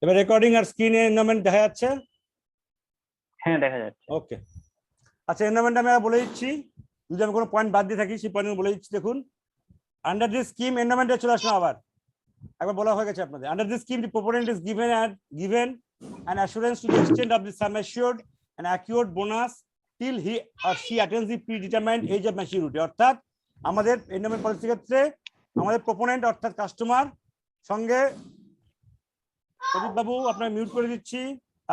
এবার রেকর্ডিং আর স্ক্রিনে এনভায়রনমেন্ট দেখা যাচ্ছে? হ্যাঁ দেখা যাচ্ছে। ওকে, আচ্ছা এনভায়রনমেন্ট আমি বলে দিচ্ছি, যদি আমি কোনো পয়েন্ট বাদ দিয়ে থাকি সেই পয়েন্ট বলে দিচ্ছি। দেখুন, আন্ডার দিস স্কিম এনভায়রনমেন্টে চলে আসলাম আবার, একবার বলা হয়ে গেছে আপনাদের। Under this scheme the proponent is given an assurance to the extent of the sum assured and accrued bonus till he or she attains the predetermined age of maturity। অর্থাৎ আমাদের environment পলিসির ক্ষেত্রে আমাদের প্রপোনেন্ট অর্থাৎ customer সঙ্গে, প্রদীপ বাবু আপনার mute করে দিচ্ছি,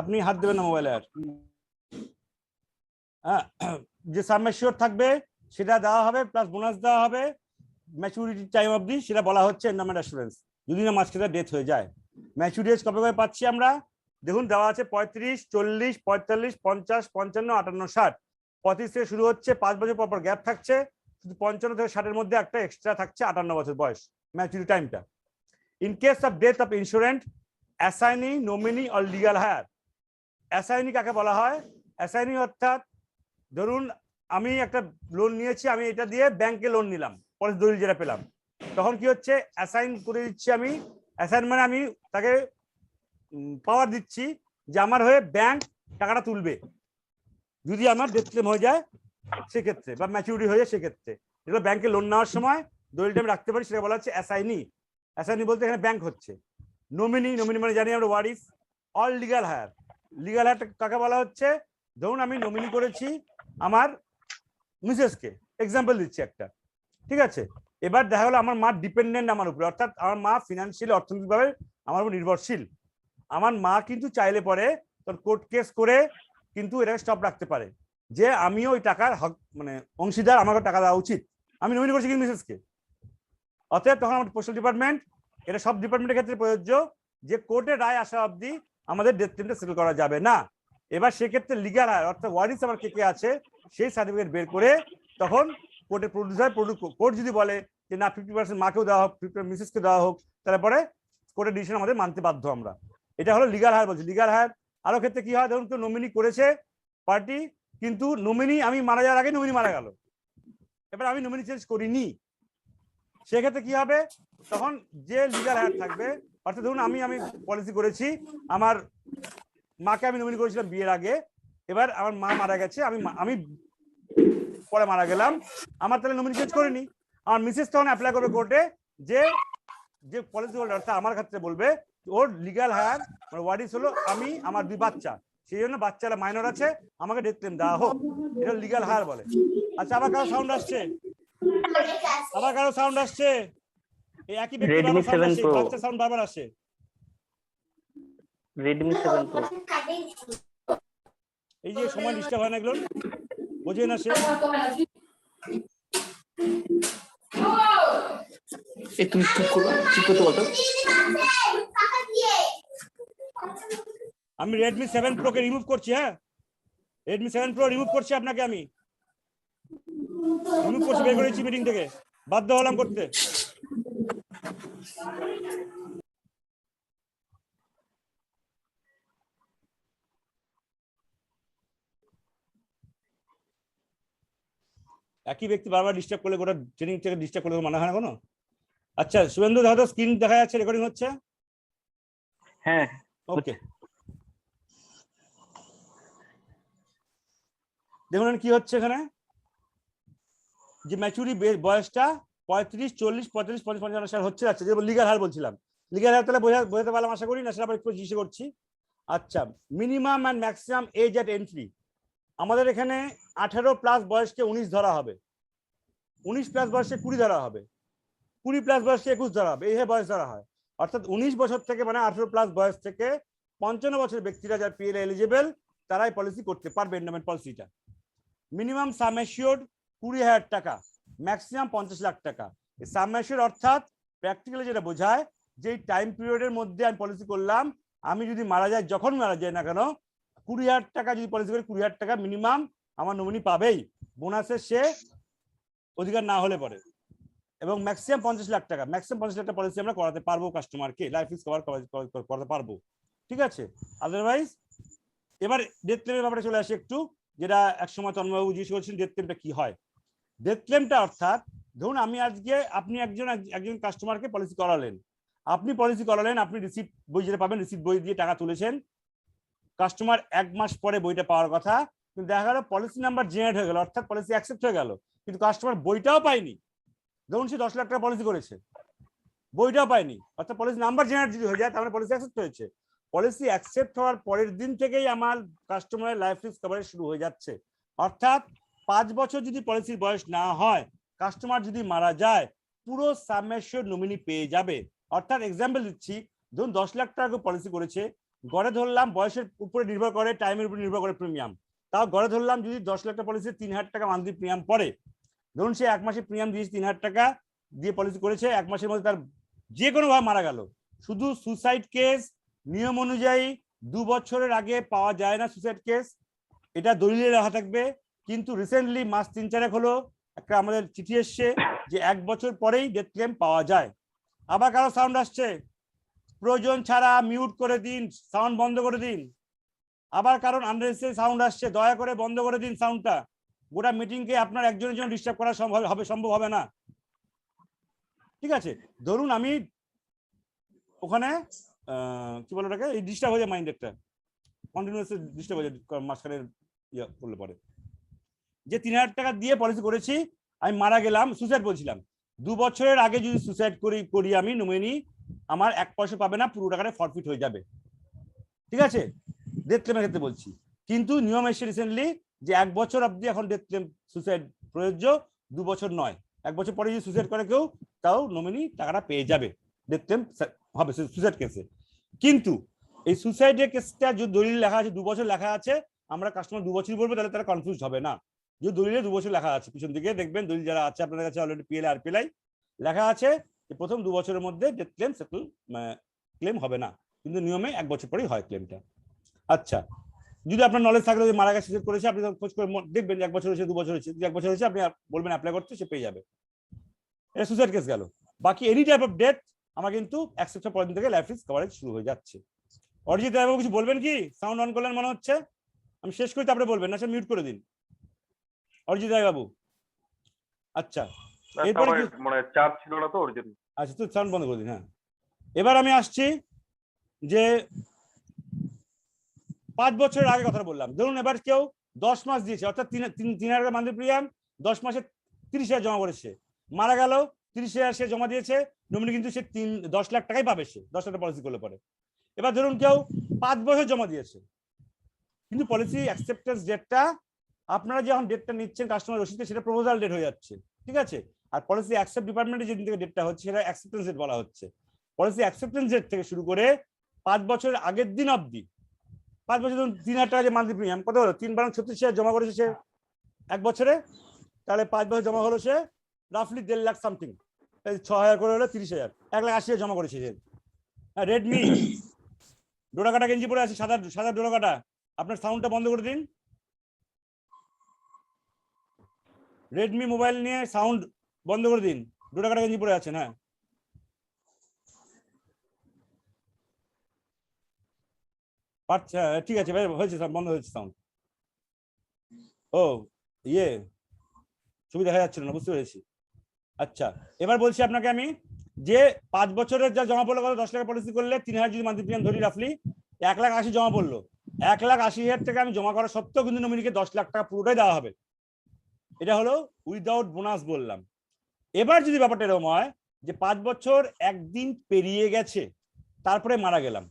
আপনি হাত দেবেন না মোবাইলে আর। হ্যাঁ, যে সাম ম্যাচিওর থাকবে সেটা দেওয়া হবে, প্লাস বোনাস দেওয়া হবে ম্যাচুরিটি টাইম অবধি, সেটা বলা হচ্ছে এনভায়রনমেন্ট অ্যাসুরেন্স। যদি না মাঝখানে ডেথ হয়ে যায়। ম্যাচুরিটি এজ কবে কবে পাচ্ছি আমরা? দেখুন দেওয়া আছে 35, 40, 45, 50, 55, 58, 60। 35 থেকে শুরু হচ্ছে, 5 বছর পর পর গ্যাপ থাকছে, শুধু 55 থেকে 60 এর মধ্যে একটা এক্সট্রা থাকছে 58 বছর বয়স ম্যাচুরিটি টাইমটা। In case of death of insurant assignee, nominee or legal heir. Assignee কাকে বলা হয়? অ্যাসাইনি অর্থাৎ ধরুন আমি একটা লোন নিয়েছি, আমি এটা দিয়ে ব্যাংকে লোন নিলাম, পরে দলিল যেটা পেলাম, তখন কি হচ্ছে অ্যাসাইন করে দিচ্ছি আমি। অ্যাসাইন মানে আমি তাকে পাওয়ার দিচ্ছি যে আমার হয়ে ব্যাংক টাকাটা তুলবে যদি আমার ডেথ ক্লেম হয়ে যায় সেক্ষেত্রে, বা ম্যাচুরিটি হয়ে যায় সেক্ষেত্রে। যেগুলো ব্যাংকে লোন নেওয়ার সময় দলিলটা আমি রাখতে পারি, সেটা বলা হচ্ছে অ্যাসাইনি। অ্যাসাইনি বলতে এখানে ব্যাংক হচ্ছে। নমিনি, নমিনি মানে জানি আমরা ওয়ারিস। All legal heir, legal heir কাকে বলা হচ্ছে? ধরুন আমি নমিনি করেছি আমার মিসেসকে, এক্সাম্পল দিচ্ছি একটা, ঠিক আছে। এবার দেখা গেলো আমার মা ডিপেন্ডেন্ট আমার উপরে, অর্থাৎ আমার মা ফিনান্সিয়ালি অর্থনৈতিকভাবে আমার উপর নির্ভরশীল। আমার মা কিন্তু চাইলে পরে কোর্ট কেস করে কিন্তু এটাকে স্টপ রাখতে পারে যে আমিও ওই টাকার হক মানে অংশীদার, আমাকে টাকা দেওয়া উচিত। আমি নমিনি করছি কিন্তু মিসেসকে। অতএব তখন আমার পোস্টাল ডিপার্টমেন্ট, এটা সব ডিপার্টমেন্টের ক্ষেত্রে প্রযোজ্য, যে কোর্টের রায় আসা অবধি আমাদের ডেথ ক্লেমটা সেটেল করা যাবে না। এবার সেক্ষেত্রে লিগাল হায়ার অর্থাৎ ওয়ারিস আমার কে কে আছে সেই সার্টিফিকেট বের করে তখন কোর্টে প্রডিউস হয়। কোর্ট যদি বলে যে না 50% মাকেও দেওয়া হোক, 50% মিসেসকে দেওয়া হোক, তাহলে পরে কোর্টের ডিসিশন আমাদের মানতে বাধ্য আমরা। এটা হলো লিগাল হায়ার বলছি। লিগাল হায়ার আরো ক্ষেত্রে কি হয়, ধরুন কেউ নমিনি করেছে পার্টি, কিন্তু নমিনি আমি মারা যাওয়ার আগে নমিনি মারা গেল, এবার আমি নমিনি চেঞ্জ করিনি, সেক্ষেত্রে কি হবে? তখন যে লিগাল হায়ার থাকবে, অর্থাৎ ধরুন আমি পলিসি করেছি, আমার মাকে আমি নমিনি করেছিলাম বিয়ের আগে, এবার আমার মা মারা গেছে, আমি পরে মারা গেলাম, আমার তাহলে নমিনি চেঞ্জ করিনি। আমার মিসেস তখন অ্যাপ্লাই করবে কোর্টে যে যে পলিসি হোল্ডার অর্থাৎ আমার ক্ষেত্রে বলবে ওর লিগাল হায়ার মানে ওয়ারিস হলো আমি, আমার 2 বাচ্চা, সেই জন্য বাচ্চারা মাইনর আছে, আমাকে ডেথ ক্লেম দেওয়া হোক, এটা লিগাল হায়ার বলে। আচ্ছা আবার কারো সাউন্ড আসছে? আবার কারো সাউন্ড আসছে? এই একই ব্যক্তি বারবার সাউন্ড আসছে, বাচ্চা সাউন্ড বারবার আসে। Redmi 7 Pro। এই যে সময় ডিস্টার্ব হয় না, এগুলো বোঝে না সে। তুমি চুপ করতে বলতো। আমি Redmi 7 Pro কে রিমুভ করছি। হ্যাঁ, Redmi 7 Pro রিমুভ করছি, আপনাকে আমি রিমুভ করছি, বের করেছি মিটিং থেকে, বাধ্য হলাম করতে। একই ব্যক্তি বারবার ডিস্টার্ব করলে গোটা ট্রেনিং থেকে ডিস্টার্ব করলে মনে হয় না কোনো? আচ্ছা শুভেন্দু, হয়তো স্ক্রিন দেখা যাচ্ছে, রেকর্ডিং হচ্ছে? হ্যাঁ ওকে, দেখুন কি হচ্ছে এখানে, যে ম্যাচুরি বয়সটা 35, 40, 45, 50, 55 সাল হচ্ছে যাচ্ছে, যে লিগাল হার বলছিলাম। লিগাল হার তাহলে বোঝাতে পারলাম আশা করি না, সেটা আবার একটু জিজ্ঞেস করছি। আচ্ছা, minimum and maximum age at entry, আমাদের এখানে 18+ বয়সকে 19 ধরা হবে, 19+ বয়সে 20 ধরা হবে, 20+ বয়সে 21 ধরা হবে, এইভাবে বয়স ধরা হয়। অর্থাৎ 19 বছর থেকে মানে 18+ বয়স থেকে 55 বছরের ব্যক্তিরা যারা পিএল এলিজিবল তারাই পলিসি করতে পারবে এন্ডামেন্ট পলিসিটা। মিনিমাম সাম অ্যাসিওর্ড 20,000 টাকা, ম্যাক্সিমাম 50 লাখ টাকা। সাম অ্যাসিওর্ড অর্থাৎ প্র্যাকটিক্যালি যেটা বোঝায় যে টাইম পিরিয়ডের মধ্যে আমি পলিসি করলাম, আমি যদি মারা যাই, যখন মারা যায় না কেন, 20,000 টাকা যদি পলিসি করি, 20,000 টাকা মিনিমাম আমার নমিনি পাবেই, বোনাসের সে অধিকার না হলে পরে। এবং ম্যাক্সিমাম 50 লাখ টাকা, ম্যাক্সিমাম 50 লাখ টাকা পলিসি আমরা করাতে পারবো কাস্টমারকে, লাইফ ইজ কভার করাতে পারবো, ঠিক আছে। আদারওয়াইজ এবার ডেথ ক্লেমের ব্যাপারে চলে আসি একটু, যেটা একসময় তন্ময়বাবু জিজ্ঞেস করেছেন ডেথ ক্লেমটা কি হয়। ডেথ ক্লেমটা অর্থাৎ ধরুন আমি আজকে, আপনি একজন কাস্টমারকে পলিসি করালেন, আপনি পলিসি করালেন, আপনি রিসিপ্ট বই যেটা পাবেন, রিসিপ্ট বই দিয়ে টাকা তুলেছেন, কাস্টমার 1 মাস পরে বইটা পাওয়ার কথা, কিন্তু দেখা গেল পলিসি নাম্বার জেনারেট হয়ে গেল, অর্থাৎ পলিসি অ্যাকসেপ্ট হয়ে গেল, কিন্তু কাস্টমার বইটাও পায়নি। ধরুন সে 10 লাখ টাকা পলিসি করেছে, বইটাও পায়নি, অর্থাৎ পলিসি নাম্বার জেনারেট যদি হয়ে যায় তাহলে পলিসি অ্যাকসেপ্ট হয়েছে। পলিসি অ্যাকসেপ্ট হওয়ার পরের দিন থেকেই আমার কাস্টমারের লাইফ রিস্ক কভারেজ শুরু হয়ে যাচ্ছে। অর্থাৎ 5 বছর যদি পলিসির বয়স না হয়, কাস্টমার যদি মারা যায়, পুরো সাম অ্যাসিওরড নমিনি পেয়ে যাবে। অর্থাৎ এক্সাম্পল দিচ্ছি, ধরুন 10 লাখ টাকা পলিসি করেছে, গড়ে ধরলাম, বয়সের উপরে নির্ভর করে, টাইমের উপর নির্ভর করে প্রিমিয়াম, তাও গড়ে ধরলাম যদি 10 লাখ টাকা পলিসি 3,000 টাকা মান্থলি প্রিমিয়াম পড়ে, ধরুন সে 1 মাসে প্রিমিয়াম দিয়েছে 3,000 টাকা দিয়ে পলিসি করেছে, 1 মাসের মধ্যে তার যে কোনো ভাবে মারা গেল, শুধু সুসাইড কেস নিয়ম অনুযায়ী 2 বছরের আগে পাওয়া যায় না সুসাইড কেস, এটা দলিলে লেখা থাকবে। কিন্তু রিসেন্টলি মাস 3-4 হলো একটা আমাদের চিঠি এসছে যে 1 বছর পরেই ডেথ ক্লেম পাওয়া যায়। আবার কারো সাউন্ড আসছে, প্রয়োজন ছাড়া মিউট করে দিন, সাউন্ড বন্ধ করে দিন। আবার কারণ আননেসেসারি সাউন্ড আসছে, দয়া করে বন্ধ করে দিন সাউন্ডটা। গোটা মিটিংকে আপনার একজনের জন্য ডিস্টার্ব করা সম্ভব হবে না, ঠিক আছে? ধরুন আমি ওখানে কি বলে ওটাকে, এই ডিস্টার্ব হয়ে যায়, মাইন্ড একটা কন্টিনিউয়াস ডিস্টার্ব হয়ে যায় মাঝখানে ইয়ে করলে পরে, যে 3,000 টাকা দিয়ে পলিসি করেছি, আমি মারা গেলাম, সুসাইড বলছিলাম, 2 বছরের আগে যদি সুসাইড করি আমি নমিনি, আমার 1 পয়সা পাবে না, পুরো টাকাটা ফরফিট হয়ে যাবে, ঠিক আছে? ডেথ ক্লেমের ক্ষেত্রে বলছি। কিন্তু নিয়ম এসে রিসেন্টলি যে 1 বছর অবধি এখন ডেথ ক্লেম সুসাইড প্রযোজ্য, 2 বছর নয়। 1 বছর পরে যদি সুসাইড করে কেউ, তাও নমিনি টাকাটা পেয়ে যাবে, ডেথ ক্লেম হবে সুসাইড কেসে। কিন্তু এই সুসাইডের কেসটা যদি দলিল লেখা আছে 2 বছর লেখা আছে, আমরা কাস্টমার 2 বছরই বলবো, তাহলে তারা কনফিউজ হবে না। যদি দলিলে 2 বছর লেখা আছে, পিছন দিকে দেখবেন দলিল যারা আছে আপনাদের কাছে অলরেডি পিএলআই আরপিএলআই লেখা আছে যে প্রথম 2 বছরের মধ্যে ডেথ ক্লেম সেটেল ক্লেম হবে না, কিন্তু নিয়মে 1 বছর পরেই হয় ক্লেমটা। আচ্ছা, যদি আপনার নলেজ থাকলে যে মারা গেছে করেছে, আপনি খোঁজ করে দেখবেন 1 বছর হয়েছে 2 বছর হয়েছে, 1 বছর হয়েছে আপনি বলবেন অ্যাপ্লাই করতে, সে পেয়ে যাবে। এটা সুসাইড কেস গেল। বাকি এনি টাইপ অফ ডেথ আমার কিন্তু অ্যাকসেপ্টের পর থেকে লাইফ রিস্ক কভারেজ শুরু হয়ে যাচ্ছে। অরিজিৎ রায়বাবু কিছু বলবেন কি? সাউন্ড অন করলেন মনে হচ্ছে, আমি শেষ করি তারপরে বলবেন, না সে মিউট করে দিন অরিজিৎ রায়বাবু। আচ্ছা, এরপরে মানে চার্জ ছিল না তো ওর জন্য। আচ্ছা, তো সাউন্ড বন্ধ করে দিন। হ্যাঁ, এবার আমি আসছি যে 5 বছরের আগে কথা বললাম। ধরুন এবার কেউ 10 মাস দিয়েছে, অর্থাৎ 3,000 মান্থলি প্রিমিয়াম, 10 মাসে 30,000 জমা করেছে, মারা গেল, 30,000 সে জমা দিয়েছে, নমিনি কিন্তু সে 10 লাখ টাকাই পাবে সে 10 লাখ পলিসি করলে পরে। এবার ধরুন কেউ 5 বছর জমা দিয়েছে, কিন্তু পলিসি অ্যাকসেপ্টেন্স ডেটটা আপনারা যখন ডেটটা নিচ্ছেন কাস্টমার রসিদে, সেটা প্রপোজাল ডেট হয়ে যাচ্ছে, ঠিক আছে? আর পলিসি অ্যাকসেপ্ট ডিপার্টমেন্টে যেদিন থেকে ডেটটা হচ্ছে সেটা অ্যাকসেপ্টেন্স ডেট বলা হচ্ছে। পলিসি অ্যাকসেপ্টেন্স ডেট থেকে শুরু করে 5 বছরের আগের দিন অবধি, 5 বছর ধরুন 3,000 টাকা যে মান্থলি প্রিমিয়াম, কত হলো? 3/36,000 জমা করেছে সে 1 বছরে, তাহলে 5 বছর জমা হলো সে রাফলি 1.5 লাখ সামথিং, 6,000 করে হলো 30,000, 1,80,000 জমা করেছে সে। হ্যাঁ, রেডমি ডোরাকাটা গেঞ্জি পরে আছে, সাদা সাদা ডোরাকাটা, আপনার সাউন্ডটা বন্ধ করে দিন। রেডমি মোবাইল নিয়ে সাউন্ড বন্ধ করে দিন, ডোরাকাটা গেঞ্জি পরে আছেন। হ্যাঁ, আচ্ছা ঠিক আছে ভাই, হয়েছে, বন্ধ হয়েছে সাউন্ড। ও ইয়ে, ছবি দেখা যাচ্ছিল না, বুঝতে পেরেছি। আচ্ছা, এবার বলছি আপনাকে আমি যে 5 বছরের যা জমা পড়লো, 10 লাখ পলিসি করলে 3,000 যদি মান্থলি প্রিমিয়াম ধরি, রাফলি 1,80,000 জমা পড়লো। 1,80,000 টাকা আমি জমা করা সত্ত্বেও কিন্তু নমিনিকে 10 লাখ টাকা পুরোটাই দেওয়া হবে। এটা হলো উইদাউট বোনাস বললাম। এবার যদি ব্যাপারটা এরকম হয় যে 5 বছর 1 দিন পেরিয়ে গেছে, তারপরে মারা গেলাম,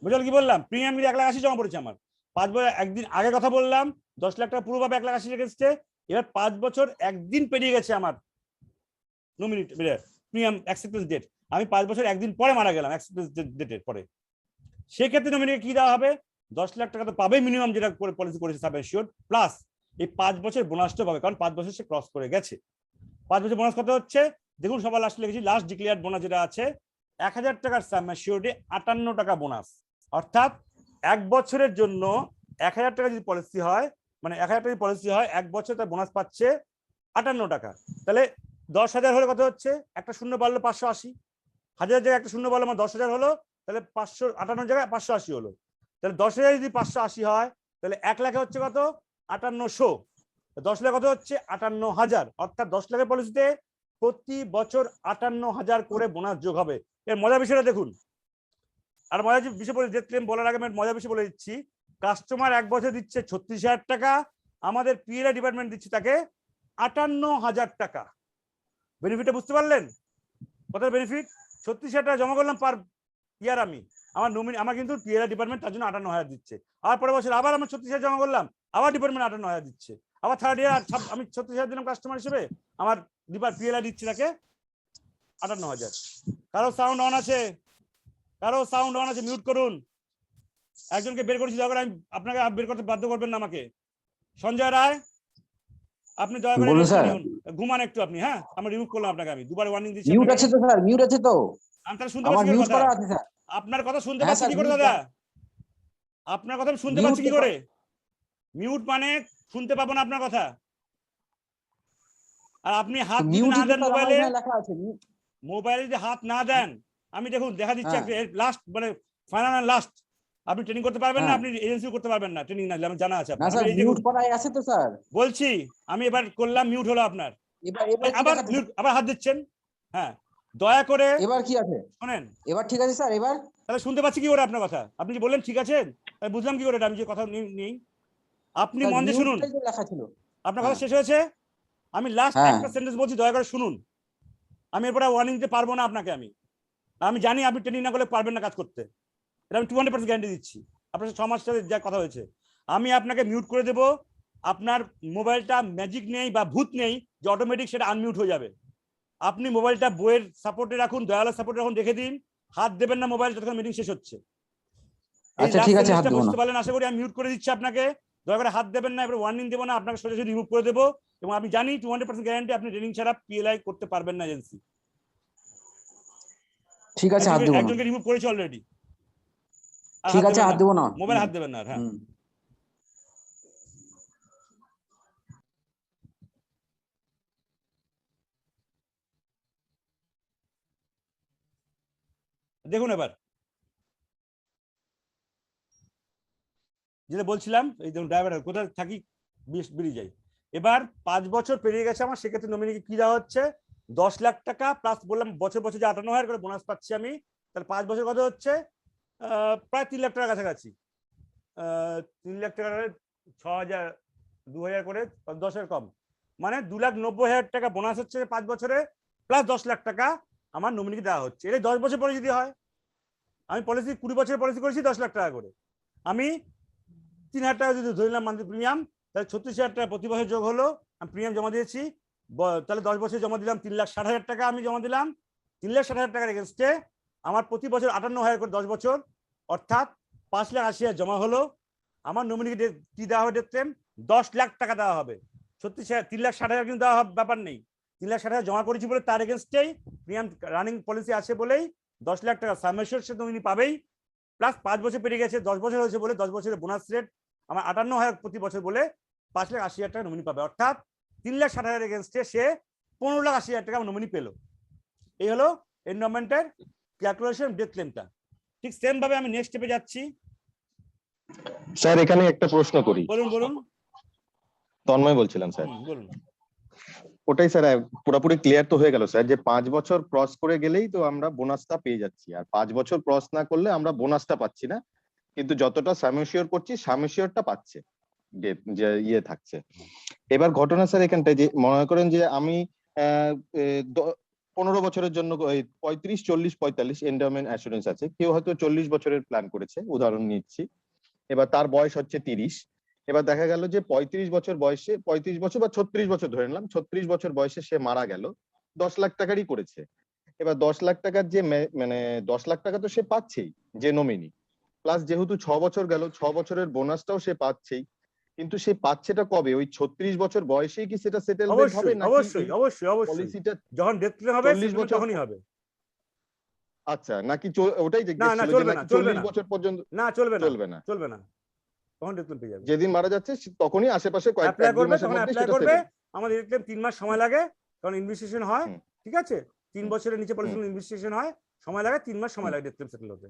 বুঝল কি বললাম? প্রিমিয়াম 1,80,000 জমা পড়েছে আমার, 5 বছর 1 দিন আগে কথা বললাম, 10 লাখ টাকা পুরোভাবে 1,80,000 রেখেছে। এবার 5 বছর 1 দিন পেরিয়ে গেছে আমার নমিনি প্রিমিয়াম অ্যাকসেপ্টেন্স ডেট, আমি 5 বছর 1 দিন পরে মারা গেলাম অ্যাকসেপ্টেন্স ডেটের পরে, সেক্ষেত্রে নমিনিকে কি দেওয়া হবে? 10 লাখ টাকা তো পাবে মিনিমাম, যেটা করে পলিসি করেছে সাব অ্যাসিওরড, প্লাস এই 5 বছর বোনাসটা পাবে, কারণ 5 বছর সে ক্রস করে গেছে। 5 বছর বোনাস কত হচ্ছে দেখুন, সবার লাস্টে লিখেছি, লাস্ট ডিক্লেয়ার্ড বোনাস যেটা আছে 1,000 টাকার সাব অ্যাসিওরডে 58 টাকা বোনাস। অর্থাৎ 1 বছরের জন্য 1,000 টাকা যদি পলিসি হয়, মানে 1,000 টাকা পলিসি হয়, 1 বছর তার বোনাস পাচ্ছে 58 টাকা। তাহলে 10,000 হলে কত হচ্ছে? একটা শূন্য বাড়লো 580, 1,000 জায়গায় একটা শূন্য বাড়লো, আমার 10,000 হলো, তাহলে 558 জায়গায় 580 হলো। তাহলে 10,000 যদি 580 হয়, তাহলে 1 লাখে হচ্ছে কত? 5800। 10 লাখ কত হচ্ছে? 58,000। অর্থাৎ 10 লাখের পলিসিতে প্রতি বছর 58,000 করে বোনাস যোগ হবে। এর মজার বিষয়টা দেখুন, আর মজার বিষয় বলে দেখলেন বলার আগে আমি মজার বিষয় বলে দিচ্ছি। কাস্টমার 1 বছর দিচ্ছে 36,000 টাকা, আমাদের পিএলআই ডিপার্টমেন্ট দিচ্ছে তাকে 58,000 টাকা। বেনিফিটটা বুঝতে পারলেন? কত বেনিফিট? 36,000 টাকা জমা করলাম পার ইয়ার আমি, আমার কিন্তু পিএলআই ডিপার্টমেন্ট তার জন্য 58,000 দিচ্ছে। আর পরের বছর আবার আমি 36,000 জমা করলাম, আবার ডিপার্টমেন্ট 58,000 দিচ্ছে। আবার থার্ড ইয়ার আমি 36,000 দিলাম কাস্টমার হিসেবে, আমার পিএলআই দিচ্ছে তাকে 58,000। কারো সাউন্ড অন আছে? কারো সাউন্ড অন আছে? মিউট করুন। একজনকে বের করেছি, দয়া করে আমি আপনাকে বের করতে বাধ্য করবেন না আমাকে। সঞ্জয় রায়, আপনি দয়া করে বলুন স্যার। ঘুমান একটু আপনি। হ্যাঁ, আমি রিমুভ করলাম আপনাকে, আমি দুবার ওয়ার্নিং দিচ্ছি। মিউট আছে তো স্যার, মিউট আছে তো। আমি তাহলে শুনতে আমার পাচ্ছি কি মিউট কথা? করা আছে স্যার। আপনার কথা শুনতে হ্যাঁ পাচ্ছি স্যার, কি করে mute দাদা? আপনার কথা আমি শুনতে Mute পাচ্ছি কি তো করে? মিউট মানে শুনতে পাবো না আপনার কথা। আর আপনি হাত যদি মিউট না দেন মোবাইলে, লেখা আছে। মোবাইলে যদি হাত না দেন, আমি দেখুন দেখা দিচ্ছি হ্যাঁ। লাস্ট মানে ফাইনাল এন্ড লাস্ট, আপনি ট্রেনিং করতে পারবেন না, হ্যাঁ। আপনি এজেন্সি করতে পারবেন না, ট্রেনিং না দিলে আমার জানা আছে না আপনার। স্যার, আমি এই দেখুন মিউট করাই আছে তো স্যার। বলছি, আমি এবার করলাম, মিউট হলো আপনার। এবার এবার কি আবার দেখাচ্ছে? মিউট, আবার হাত দিচ্ছেন। হ্যাঁ, দয়া করে এবার কি আছে? শোনেন। এবার ঠিক আছে স্যার। এবার তাহলে শুনতে পাচ্ছি কি করে আপনার কথা? আপনি যে বললেন ঠিক আছে, আমি বুঝলাম কি করে এটা? আমি যে কথা নেই, আপনি স্যার, মন দিয়ে শুনুন। মিউটটাই তো লেখা ছিল। আপনার কথা শেষ হয়েছে, আমি লাস্ট হ্যাঁ। একটা সেন্টেন্স বলছি, দয়া করে শুনুন। আমি এরপরে ওয়ার্নিং দিতে পারবো না আপনাকে। আমি জানি আপনি ট্রেনিং না করলে পারবেন না কাজ করতে, এটা আমি 200% গ্যারান্টি দিচ্ছি। আপনার 6 মাস সাথে যা কথা হয়েছে, আমি আপনাকে মিউট করে দেব। আপনার মোবাইলটা ম্যাজিক নেই বা ভূত নেই যে অটোমেটিক সেটা আনমিউট হয়ে যাবে। আপনি মোবাইলটা বইয়ের সাপোর্টে রাখুন, দয়ালের সাপোর্টে রাখুন, রেখে দিন। হাত দেবেন না মোবাইল যতক্ষণ মিটিং শেষ হচ্ছে। আচ্ছা ঠিক আছে, হাত দেব না। বুঝতে পারলেন আশা করি। আমি মিউট করে দিচ্ছি আপনাকে, দয়া করে হাত দেবেন না। এবার ওয়ার্নিং দেবো না, আপনাকে সোজাসুজি রিমুভ করে দেবো। এবং আমি জানি 200% গ্যারান্টি আপনি ট্রেনিং ছাড়া পিএলআই করতে পারবেন না এজেন্সি। ঠিক আছে, হাত দেব না। একজনকে রিমুভ করেছি অলরেডি। ঠিক আছে, হাত দেব না। মোবাইল হাত দেবেন না। হ্যাঁ, দেখুন এবার যেটা বলছিলাম, এই দেখুন ড্রাইভার কোথায় থাকি বেরিয়ে যাই। এবার 5 বছর পেরিয়ে গেছে আমার, সেক্ষেত্রে নমিনিকে কি দেওয়া হচ্ছে? 10 লাখ টাকা প্লাস বললাম বছর বছর যে 58,000 করে বোনাস পাচ্ছি আমি, তাহলে 5 বছর কত হচ্ছে? প্রায় 3 লাখ টাকার কাছাকাছি। 3 লাখ টাকা 6,000 2,000 করে 10,000 কম, মানে 2,90,000 টাকা বোনাস হচ্ছে 5 বছরে, প্লাস 10 লাখ টাকা আমার নমিনিকে দেওয়া হচ্ছে। এটা 10 বছর পরে যদি হয়, আমি পলিসি 20 বছরের পলিসি করেছি 10 লাখ টাকা করে, আমি 3,000 টাকা যদি ধরলাম মান্থলি প্রিমিয়াম, তাহলে 36,000 টাকা প্রতি বছর যোগ হলো। আমি প্রিমিয়াম জমা দিয়েছি, তাহলে 10 বছর জমা দিলাম 3,60,000 টাকা আমি জমা দিলাম। 3,60,000 টাকার এগেনস্টে আমার প্রতি বছর 58,000 করে 10 বছর, অর্থাৎ 5,80,000 জমা হলো। আমার নমিনিকে কি দেওয়া হবে দেখতেন? 10 লাখ টাকা দেওয়া হবে। 3,60,000 কিন্তু দেওয়া ব্যাপার নেই, 3,60,000 জমা করেছি বলে তার এগেনস্টেই প্রিমিয়াম রানিং পলিসি আছে বলেই 10 লাখ টাকা সাবমেশন সে নমিনি পাবেই। প্লাস 5 বছর পেরিয়ে গেছে, 10 বছর হয়েছে বলে 10 বছরের বোনাস রেট আমার 58,000 প্রতি বছর বলে 5,80,000 টাকা নমিনি পাবে। অর্থাৎ 3,60,000 এগেনস্টে সে 15,80,000 টাকা নমিনি পেল। এই হলো এনরোলমেন্টের ক্যালকুলেশন ডেথ ক্লেমটা। ঠিক সেম ভাবে আমি নেক্সট স্টেপে যাচ্ছি। স্যার এখানে একটা প্রশ্ন করি। বলুন বলুন। তন্ময় বলছিলাম স্যার। বলুন। ওটাই স্যার, পুরোপুরি ক্লিয়ার তো হয়ে গেল স্যার যে 5 বছর ক্রস করে গেলেই তো আমরা বোনাসটা পেয়ে যাচ্ছি, আর 5 বছর ক্রস না করলে আমরা বোনাসটা পাচ্ছি না, কিন্তু যতটা সামেশিওর করছি সামেশিওরটা পাচ্ছে, যে ইয়ে থাকছে। এবার ঘটনা স্যার এখানটায় যে মনে করেন যে আমি 15 বছরের জন্য 35, 40, 45 এন্ডাওমেন্ট অ্যাসুরেন্স আছে, কেউ হয়তো 40 বছরের প্ল্যান করেছে, উদাহরণ নিচ্ছি। এবার তার বয়স হচ্ছে 30। এবার দেখা গেল যে 35 বছর বয়সে, 35 বছর বা 36 বছর ধরে নিলাম, 36 বছর বয়সে সে মারা গেল, 10 লাখ টাকারই করেছে। এবার 10 লাখ টাকার যে মানে 10 লাখ টাকা তো সে পাচ্ছেই যে নমিনি, প্লাস যেহেতু 6 বছর গেল, 6 বছরের বোনাসটাও সে পাচ্ছেই। কিন্তু সে পাচ্ছেটা কবে? ওই 36 বছর বয়সেই কি সেটা সেটেলমেন্ট হবে নাকি অবশ্যই অবশ্যই অবশ্যই পলিসিটা যখন ডেথ ক্লেম হবে 40 বছর তখনই হবে। আচ্ছা, নাকি ওটাই না না চলবে না, 40 বছর পর্যন্ত না চলবে না, চলবে না? চলবে না, তখন ডেথ ক্লেম পেয়ে যাবে। যেদিন মারা যাচ্ছে তখনই আশেপাশে কয়েক অ্যাপ্লাই করবে, মাসের তখন মধ্যে অ্যাপ্লাই সেটা করবে। settle। আমাদের ডেথ ক্লেম 3 মাস সময় লাগে, কারণ ইনভেস্টিগেশন হয়। হুম। ঠিক আছে, 3 বছরের নিচে পলিসি ইনভেস্টিগেশন হয়, সময় লাগে 3 মাস সময় লাগে ডেথ ক্লেম সেটেল হতে।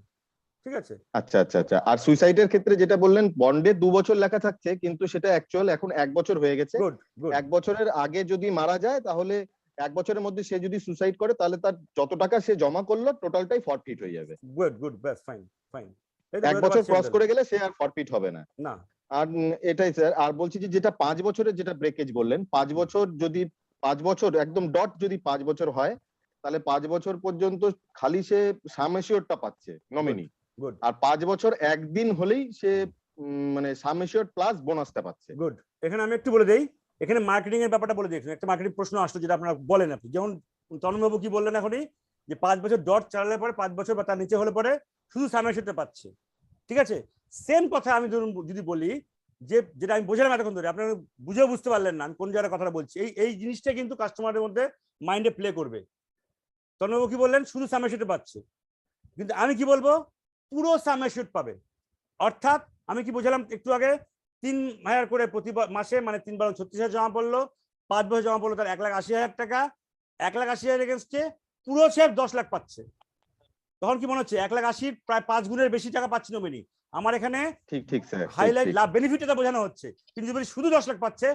ঠিক আছে। আচ্ছা আচ্ছা আচ্ছা। আর সুইসাইডের ক্ষেত্রে যেটা বললেন বন্ডে 2 বছর লেখা থাকছে, কিন্তু সেটা অ্যাকচুয়াল এখন 1 বছর হয়ে গেছে। Good good. 1 বছরের আগে যদি মারা যায় তাহলে 1 বছরের মধ্যে সে যদি সুসাইড করে তাহলে তার যত টাকা সে জমা করলো টোটালটাই ফরফিট হয়ে যাবে। গুড গুড, বেশ, ফাইন ফাইন। 1 বছর ক্রস করে গেলে সে আর ফরফিট হবে না। না, আর এটাই স্যার। আর বলছি যে যেটা 5 বছরের যেটা ব্রেকেজ বললেন, 5 বছর যদি 5 বছর একদম ডট যদি 5 বছর হয় তাহলে 5 বছর পর্যন্ত খালি সে সাম এশিওরটা পাচ্ছে নমিনি। গুড আর 5 বছর একদিন হলেই সে মানে সাম এশিওর প্লাস বোনাসটা পাচ্ছে। গুড। এখানে আমি একটু বলে দেই, এখানে মার্কেটিং এর ব্যাপারটা বলে দিই। একটা মার্কেটিং প্রশ্ন আসলো যেটা আপনারা বলেন, আপনি যেমন তন্ময়বাবু কি বললেন এখনই, যে 5 বছর ডট চালালে পরে 5 বছর বা তার নিচে হলে পরে শুধু সামেশনটা পাচ্ছে। ঠিক আছে, সেম কথা আমি ধরুন যদি বলি, যে যেটা আমি বোঝালাম এতক্ষণ ধরে, আপনারা বুঝেও বুঝতে পারলেন না আমি কোন জায়গায় কথাটা বলছি। এই জিনিসটা কিন্তু কাস্টমারের মধ্যে মাইন্ডে প্লে করবে। তন্ময়বাবু কি বললেন, শুধু সামেশনটা পাচ্ছে, কিন্তু আমি কি বলবো, পুরো সামেশন পাবে। অর্থাৎ আমি কি বোঝালাম একটু আগে, 3,000 করে প্রতি মাসে, মানে 3 বার 36,000 জমা পড়লো, 5 বছর জমা পড়লো, তার 1,80,000 টাকা। 1,80,000 এগেনস্টে পুরো সে 10 লাখ পাচ্ছে। তখন কি মনে হচ্ছে 1,80,000 প্রায় 5 গুণের বেশি টাকা পাচ্ছি নমিনি। আমার এখানে ঠিক ঠিক স্যার, হাইলাইট লাভ বেনিফিটটা বোঝানো হচ্ছে। কিন্তু যদি শুধু 10 লাখ পাচ্ছে,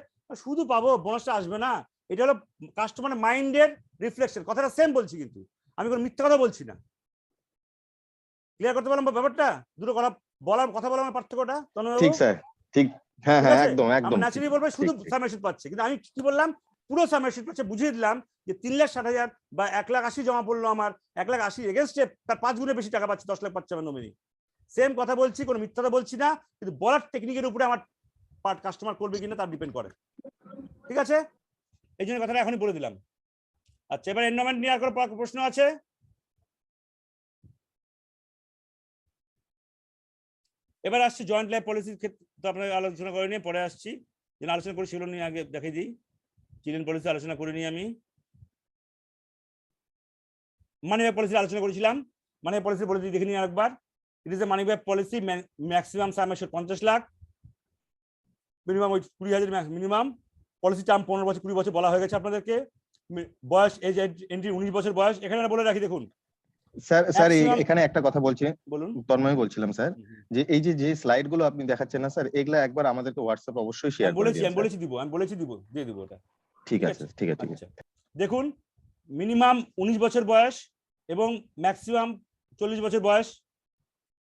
শুধু পাবো, বোনাসটা আসবে না। এটা হলো কাস্টমারের মাইন্ডের রিফ্লেকশন। কথাটা সেম বলছি, কিন্তু আমি কোনো মিথ্যা কথা বলছি না। ক্লিয়ার করতে পারলাম ব্যাপারটা? দুটো কথা বলার কথা বলার পার্থক্যটা। ঠিক স্যার, ঠিক। হ্যাঁ হ্যাঁ, একদম একদম। ন্যাচারালি বলবো শুধু সামেশন পাচ্ছে, কিন্তু আমি কি বললাম, পুরো সামেশন পাচ্ছে। বুঝিয়ে দিলাম যে 3,60,000 বা 1,80,000 জমা পড়লো আমার, 1,80,000 এগেনস্টে তার 5 গুণের বেশি টাকা পাচ্ছে, 10 লাখ পাচ্ছে আমার নমিনি। সেম কথা বলছি, কোনো মিথ্যা কথা বলছি না, কিন্তু বলার টেকনিকের উপরে আমার পার্ট কাস্টমার করবে কিনা তার ডিপেন্ড করে। ঠিক আছে, এই জন্য কথাটা এখনই বলে দিলাম। আচ্ছা, এবার এন্ডোমেন্ট নিয়ে আর কোনো প্রশ্ন আছে? এবার আসছি জয়েন্ট লাইফ পলিসির ক্ষেত্রে, তো আপনাকে আলোচনা করে নিয়ে পরে আসছি। যেন আলোচনা করি সেগুলো নিয়ে আগে দেখিয়ে দিই। চিলড্রেন পলিসি আলোচনা করে নিই আমি। মানি ব্যাক পলিসি আলোচনা করেছিলাম। মানি ব্যাক পলিসি বলে দিই, দেখে নিই আরেকবার। It is a money back policy, maximum some assure 50 lakh, minimum 20,000 minimum. Policy term 15 বছর 20 বছর বলা হয়ে গেছে আপনাদেরকে। বয়স এজ এন্ট্রি 19 বছর বয়স। এখানে বলে রাখি, দেখুন স্যার। এখানে একটা কথা বলছি, বলুন। তন্ময় বলছিলাম স্যার, যে এই যে স্লাইড গুলো আপনি দেখাচ্ছেন না স্যার, এগুলা একবার আমাদেরকে হোয়াটসঅ্যাপ অবশ্যই শেয়ার করে দিন। আমি বলেছি দিব, দিয়ে দিব ওটা। ঠিক আছে, ঠিক আছে, ঠিক আছে। দেখুন, মিনিমাম 19 বছর বয়স এবং ম্যাক্সিমাম 40 বছর বয়স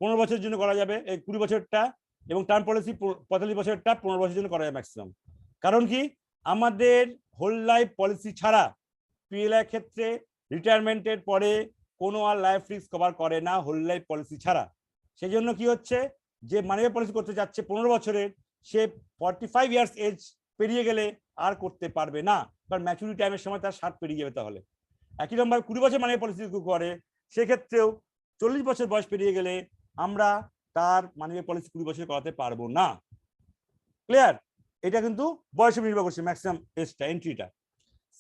15 বছরের জন্য করা যাবে, এই 20 বছরটা। এবং টার্ম পলিসি 45 বছরটা 15 বছরের জন্য করা যাবে ম্যাক্সিমাম। কারণ কি, আমাদের হোল লাইফ পলিসি ছাড়া পিএলআই ক্ষেত্রে রিটায়ারমেন্টের পরে কোনো আর লাইফ রিস্ক কভার করে না হোল লাইফ পলিসি ছাড়া। সেই জন্য কি হচ্ছে, যে মানি ব্যাক পলিসি করতে যাচ্ছে 15 বছরের, সে 45 ইয়ার্স এজ পেরিয়ে গেলে আর করতে পারবে না, কারণ ম্যাচুরিটি টাইমের সময় তার 60 পেরিয়ে যাবে। তাহলে একই রকম 20 বছর মানি ব্যাক পলিসি করে, সেক্ষেত্রেও 40 বছর বয়স পেরিয়ে গেলে আমরা তার মানি ব্যাক পলিসি 20 বছর করাতে পারবো না। ক্লিয়ার? এটা কিন্তু বয়সে নির্ভর করছে ম্যাক্সিমাম এজটা, এন্ট্রিটা।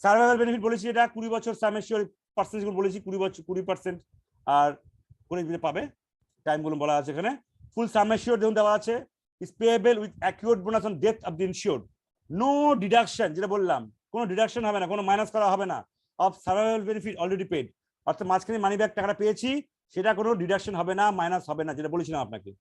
সার্ভাইভাল বেনিফিট বলেছি, এটা 20 বছর সাম এশিওর পার্সেন্টেজ বলেছি, 20%, আর করে দিতে পাবে। টাইমগুলো বলা আছে এখানে। ফুল সাম এশিওর দেখুন দেওয়া আছে, is payable with accurate bonus on death of the insured. No deduction, যেটা বললাম, কোনো ডিডাকশন হবে না, কোনো মাইনাস করা হবে না। Of survival benefit already paid, অর্থাৎ মাঝখানে মানি ব্যাক টাকাটা পেয়েছি, সেটা কোনো ডিডাকশন হবে না, মাইনাস হবে না, যেটা বলেছিলাম আপনাকে।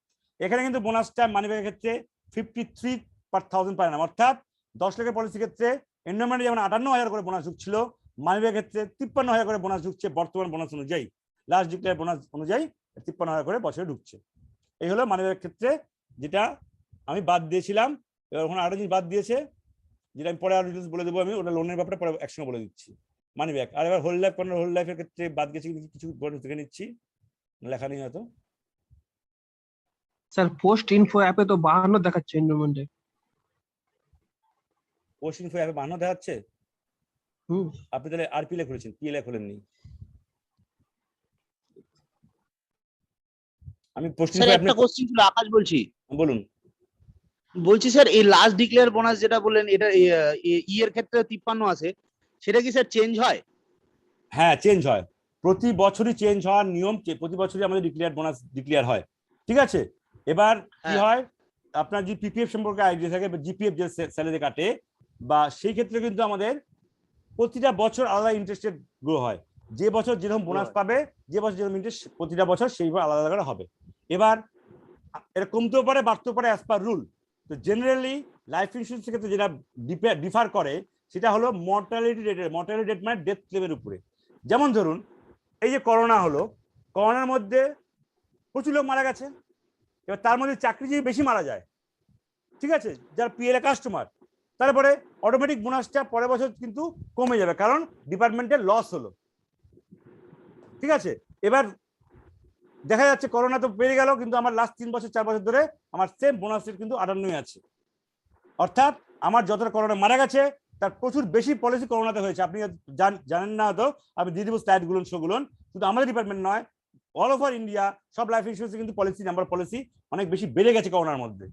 এখানে কিন্তু বোনাসটা মানি ব্যাকের ক্ষেত্রে 53/1000 পায় না, অর্থাৎ 10 লাখের পলিসির ক্ষেত্রে এন্ডোমেন্টে যেমন 58,000 করে বোনাস ঢুকছিল, মানি ব্যাকের ক্ষেত্রে 53,000 করে বোনাস ঢুকছে বর্তমান বোনাস অনুযায়ী। লাস্ট ডিক্লেয়ার বোনাস অনুযায়ী 53,000 করে বছরে ঢুকছে। এই হলো মানি ব্যাকের ক্ষেত্রে, যেটা আমি বাদ দিয়েছিলাম। এবার ওখানে আরো জিনিস বাদ দিয়েছে, যেটা আমি পরে আরো ডিটেলস বলে দেবো। আমি ওটা লোনের ব্যাপারে পরে একসঙ্গে বলে দিচ্ছি। মানি ব্যাক আর এবার হোল লাইফ, হোল লাইফের ক্ষেত্রে বাদ গেছে কিছু দেখে নিচ্ছি, লেখা নেই হয়তো। স্যার পোস্ট ইনফো অ্যাপে তো 52 দেখাচ্ছে এন্ডোমেন্টে। পোস্ট ইনফো অ্যাপে 52 দেখাচ্ছে? আপনি তাহলে আরপি লে খুলেছেন, পিএলএ খোলেননি। আমি পোস্ট ইনফো স্যার একটা কোশ্চেন ছিল, আকাশ বলছি। বলুন। বলছি স্যার, এই লাস্ট ডিক্লেয়ার বোনাস যেটা বললেন, এটা এর ক্ষেত্রে 53 আছে, সেটা কি স্যার চেঞ্জ হয়? হ্যাঁ, চেঞ্জ হয়, প্রতি বছরই চেঞ্জ হওয়ার নিয়ম, প্রতি বছরই আমাদের ডিক্লেয়ার বোনাস ডিক্লেয়ার হয়। ঠিক আছে, এবার কি হয়, আপনার যে পিপিএফ সম্পর্কে আইডিয়া থাকে, বা জিপিএফ যে স্যালারি কাটে, বা সেই ক্ষেত্রে কিন্তু আমাদের প্রতিটা বছর আলাদা ইন্টারেস্টেড গ্রো হয়। যে বছর যেরকম বোনাস পাবে, যে বছর যেরকম ইন্টারেস্ট, প্রতিটা বছর সেইভাবে আলাদা আলাদা হবে। এবার এটা কমতেও পারে, বাড়তেও পারে, অ্যাজ পার রুল। তো জেনারেলি লাইফ ইন্স্যুরেন্সের ক্ষেত্রে যেটা ডিফার করে, সেটা হলো মর্টালিটি রেট মানে ডেথ ক্লেমের উপরে। যেমন ধরুন এই যে করোনা হলো, করোনার মধ্যে প্রচুর লোক মারা গেছে, এবার তার মধ্যে চাকরিজীবী বেশি মারা যায়, ঠিক আছে, যার পিএলএ কাস্টমার, তারপরে অটোমেটিক বোনাসটা পরের বছর কিন্তু কমে যাবে, কারণ ডিপার্টমেন্টের লস হলো, ঠিক আছে। এবার দেখা যাচ্ছে করোনা তো বেড়ে গেল, কিন্তু আমার লাস্ট 3 বছর 4 বছর ধরে আমার সেম বোনাস রেট কিন্তু 58 আছে, অর্থাৎ আমার যতটা করোনা মারা গেছে তার প্রচুর বেশি পলিসি করোনাতে হয়েছে। আপনি জানেন না তো, আমি দিয়ে দিব স্লাইডগুলো শোগুলো, শুধু আমাদের ডিপার্টমেন্ট নয়, অল ওভার ইন্ডিয়া সব লাইফ ইন্স্যুরেন্সে কিন্তু পলিসি অনেক বেশি বেড়ে গেছে করোনার মধ্যে,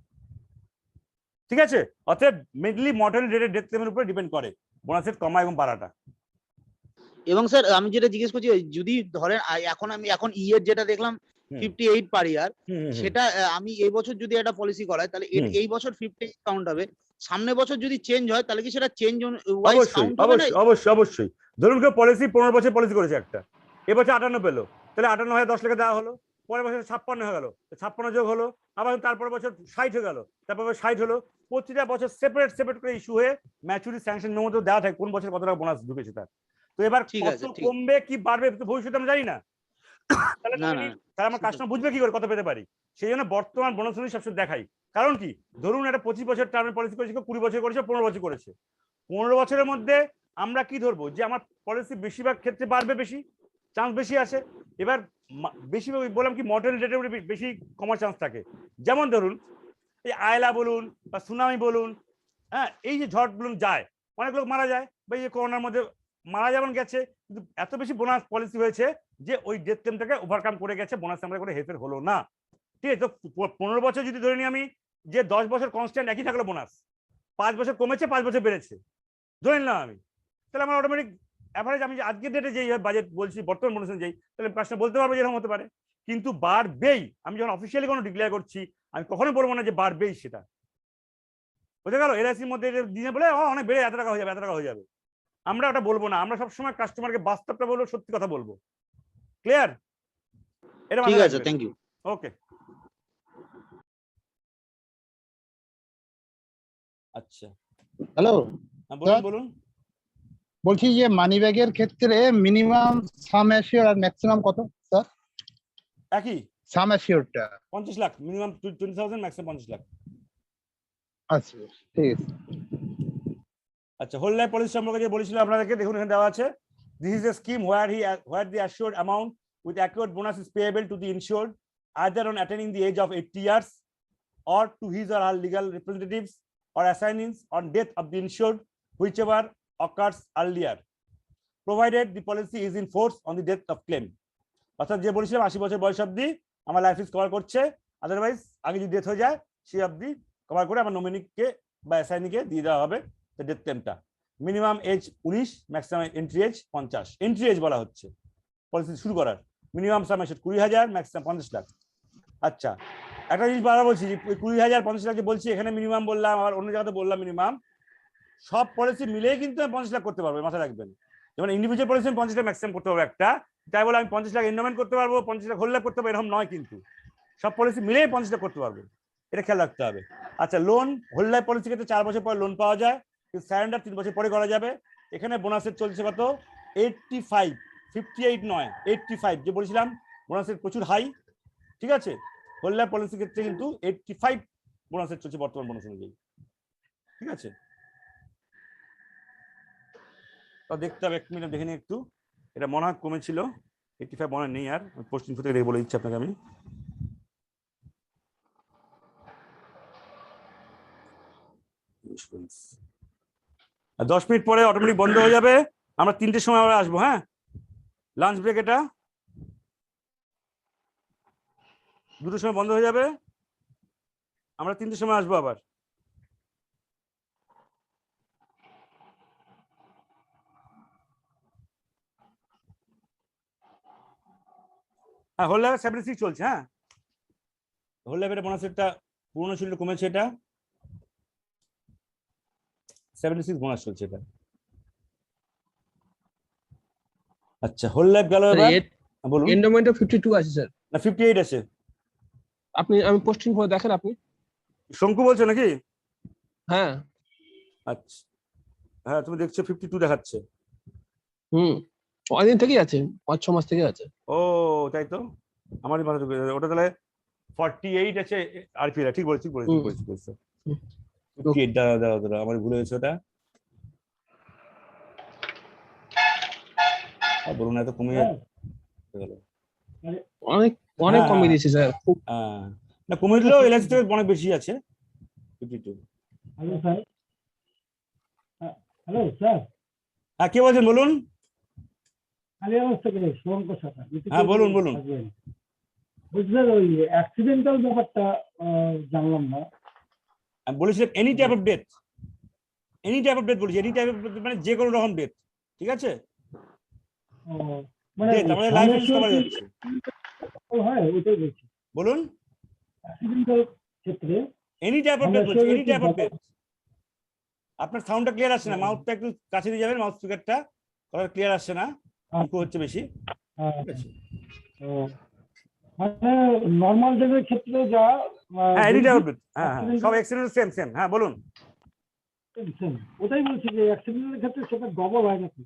ঠিক আছে। অর্থাৎ মেনলি মর্টালিটি রেটের ডেথ ক্লেমের উপরে ডিপেন্ড করে বোনাস রেট কমা এবং বাড়াটা। এবং স্যার আমি যেটা জিজ্ঞেস করছি, যদি ধরেন এখন ইয়ের যেটা দেখলাম 58 পার ইয়ার, সেটা আমি এই বছর যদি একটা পলিসি করাই তাহলে এই বছর 58 কাউন্ট হবে, সামনের বছর যদি চেঞ্জ হয় তাহলে কি সেটা চেঞ্জ ওয়াইজ কাউন্ট হবে না? অবশ্যই। ধরুন কেউ পলিসি 15 বছর পলিসি করেছে একটা, এবছর 58 পেলো, তাহলে 58 হয়ে 10 টাকা দেওয়া হলো, পরের বছর 56 হয়ে গেল, 56 যোগ হলো, আবার তারপর বছর 60 হয়ে গেল, তারপর 60 হলো, প্রতিটা বছর সেপারেট করে ইস্যু হয়ে ম্যাচুরিটি স্যাংশন মধ্যে দেওয়া থাকে কোন বছর কত টাকা বোনাস ঢুকেছে তার। তো এবার কত কমবে কি বাড়বে ভবিষ্যতে আমরা জানি না, তাহলে আমার কাস্টমার বুঝবে কি করে কত পেতে পারি। সেই জন্য বর্তমান বোনাস সবসময় দেখাই। কারণ কি, ধরুন একটা 25 বছর টার্মের পলিসি করেছে, 20 বছর করেছে, 15 বছর করেছে, 15 বছরের মধ্যে আমরা কি ধরবো যে আমার পলিসি বেশিরভাগ ক্ষেত্রে বাড়বে, বেশি চান্স বেশি আছে। এবার বেশি বললাম কি মর্টালিটি রেটের উপরে বেশি কমার চান্স থাকে। যেমন ধরুন এই আয়লা বলুন বা সুনামি বলুন, হ্যাঁ, এই যে ঝড় বলুন যায়, অনেক লোক মারা যায়, বা এই করোনার মধ্যে মারা যেমন গেছে, কিন্তু এত বেশি বোনাস পলিসি হয়েছে যে ওই ডেথ ক্লেমটাকে ওভারকাম করে গেছে, বোনাস আমরা করে হেরফের হলো না, ঠিক আছে। তো 15 বছর যদি ধরে নিই আমি, যে 10 বছর কনস্ট্যান্ট একই থাকলো বোনাস, 5 বছর কমেছে 5 বছর বেড়েছে ধরে নিলাম আমি, তাহলে আমার অটোমেটিক অ্যাভারেজ আমি আজকের ডেটে যেই বাজেট বলছি বর্তমান বোনাস অনুযায়ী, তাহলে কাজটা বলতে পারবো যেরকম হতে পারে, কিন্তু বাড়বেই। আমি যখন অফিসিয়ালি কোনো ডিক্লেয়ার করছি আমি কখনো বলবো না যে বাড়বেই, সেটা বুঝে গেল। এলআইসির মধ্যে দিনে বলে অনেক বেড়ে এত টাকা হয়ে যাবে, এত টাকা হয়ে যাবে, আমরা ওটা বলবো না। আমরা সবসময় কাস্টমারকে বাস্তবটা বলবো, সত্যি কথা বলবো। ক্লিয়ার? এটা ঠিক আছে, থ্যাংক ইউ। ওকে, আচ্ছা, হ্যালো, বলুন বলুন। বলছি যে মানি ব্যাগের ক্ষেত্রে মিনিমাম সাম অ্যাসিওর আর ম্যাক্সিমাম কত স্যার? একই, সাম অ্যাসিওরটা 50 লাখ, মিনিমাম 20,000, ম্যাক্সিমাম 50 লাখ। আচ্ছা, ঠিক আছে। আচ্ছা, হোল লাইফ পলিসি সম্পর্কে যে বলেছিলাম আপনাদেরকে, দেখুন এখানে দেওয়া আছে, this is a scheme where the assured amount with accrued bonus is payable to the insured either on attaining the age of 80 years or to his or her legal representatives or assignees on death of the insured, whichever occurs earlier, provided the policy is in force on the death of claim. অর্থাৎ যে বলেছিলাম 80 বছর বয়স অবধি আমার life insurance cover করছে, otherwise আগে যদি ডেথ হয়ে যায় সেই অবধি কভার করে আমার নমিনিকে বা অ্যাসাইনিকে দিয়ে দেওয়া হবে ডেথ ক্লেমটা। Minimum age 19, maximum entry age 50। Entry age বলা হচ্ছে পলিসি শুরু করার, minimum sum assured 20,000, maximum 50 lakh. আচ্ছা, একটা জিনিস বারবার বলছি, 20,000 50 লাখ যে বলছি, এখানে মিনিমাম বললাম, আবার অন্য জায়গাতে বললাম মিনিমাম, সব পলিসি মিলেই কিন্তু 50 লাখ করতে পারবো, মাথায় রাখবেন। যেমন ইন্ডিভিজুয়াল পলিসি 50 লাখ ম্যাক্সিমাম করতে পারবো একটা, তাই বলে আমি 50 লাখ এন্ডোমেন্ট করতে পারবো, 50 লাখ হোল লাইফ করতে পারবো, এরকম নয়, কিন্তু সব পলিসি মিলেই 50 লাখ করতে পারবো, এটা খেয়াল রাখতে হবে। আচ্ছা, লোন হোল লাইফ পলিসি ক্ষেত্রে 4 বছর পর লোন পাওয়া যায়, কিন্তু সারেন্ডার 3 বছর পরে করা যাবে। এখানে বোনাসের চলছে কত, 85, 58 নয় 85, যে বলেছিলাম বোনাসের প্রচুর হাই, ঠিক আছে। হোল লাইফ পলিসি ক্ষেত্রে কিন্তু 85 বোনাসের চলছে বর্তমান বোনাস অনুযায়ী, ঠিক আছে। তো দেখতে হবে, 1 মিনিট দেখে নিই একটু, এটা মনে হয় কমেছিল, 85 মনে নেই, আর পোস্ট ইনফো থেকে বলে দিচ্ছি আপনাকে আমি। আর 10 মিনিট পরে অটোমেটিক বন্ধ হয়ে যাবে, আমরা 3টের সময় আবার আসবো, হ্যাঁ, লাঞ্চ ব্রেক, এটা 2টোর সময় বন্ধ হয়ে যাবে, আমরা 3টের সময় আসবো আবার। হ্যাঁ, হোল লাইফে 76 চলছে, হ্যাঁ, হোল লাইফের বোনাসেরটা পুরনো ছিল, কমেছে, এটা 76 বোনাস চলছে এটা। আচ্ছা, হোল লাইফ গেল, এবার বলুন। এন্ডোমেন্টে 52 আছে স্যার, না 58 আছে। আমি পোস্টিং করে দেখেন আপনি। শঙ্কু বলছো নাকি? হ্যাঁ, আচ্ছা, হ্যাঁ তুমি দেখছো 52 দেখাচ্ছে। অনেকদিন থেকেই আছে, 5-6 মাস থেকে আছে। ও তাই তো, আমারই মাথা ঢুকে যাবে। ওটা তাহলে 48 আছে আরপি। ঠিক বলেছি, ঠিক বলেছি, হুম। বলেছি, বলেছি। হুম। 58 দাঁড়া আমার ভুলে গেছে ওটা। আর বলুন না, এত কমে গেল। অনেক অনেক হ্যাঁ, কমিয়ে দিয়েছে স্যার, খুব। না কমে দিলেও এলআইসি থেকে অনেক বেশি আছে 52। Hello sir. হ্যালো স্যার, হ্যাঁ কে বলছেন বলুন। আমি অবস্থা করে শুভঙ্কর সরকার। হ্যাঁ বলুন বলুন। বলছি স্যার, ওই অ্যাক্সিডেন্টাল ব্যাপারটা জানলাম না। আমি বলেছিলাম any type of death, any type of death বলেছি, এনি টাইপ অফ মানে যে কোনো রকম ডেথ, ঠিক আছে? মানে ডেথ আমাদের লাইফ ইন্স্যুরেন্স কভার যাচ্ছে। হয় ওইটাই বলছি। বলুন অ্যাক্সিডেন্টাল ক্ষেত্রে এনি টাইপ অফ ডেথ বলছি, এনি টাইপ অফ ডেথ। আপনার সাউন্ডটা ক্লিয়ার আসছে না, মাউথটা একটু কাছে দিয়ে যাবেন, মাউথ স্পিকারটা কথা ক্লিয়ার আসছে না, ইকো হচ্ছে বেশি। ঠিক আছে, মানে নরমাল ডেথের ক্ষেত্রে যা হ্যাঁ এনি টাইপ অফ ডেথ, হ্যাঁ হ্যাঁ সব অ্যাক্সিডেন্ট সেম সেম। হ্যাঁ বলুন। ওটাই বলছি যে অ্যাক্সিডেন্টের ক্ষেত্রে সেটা ডবল হয় নাকি?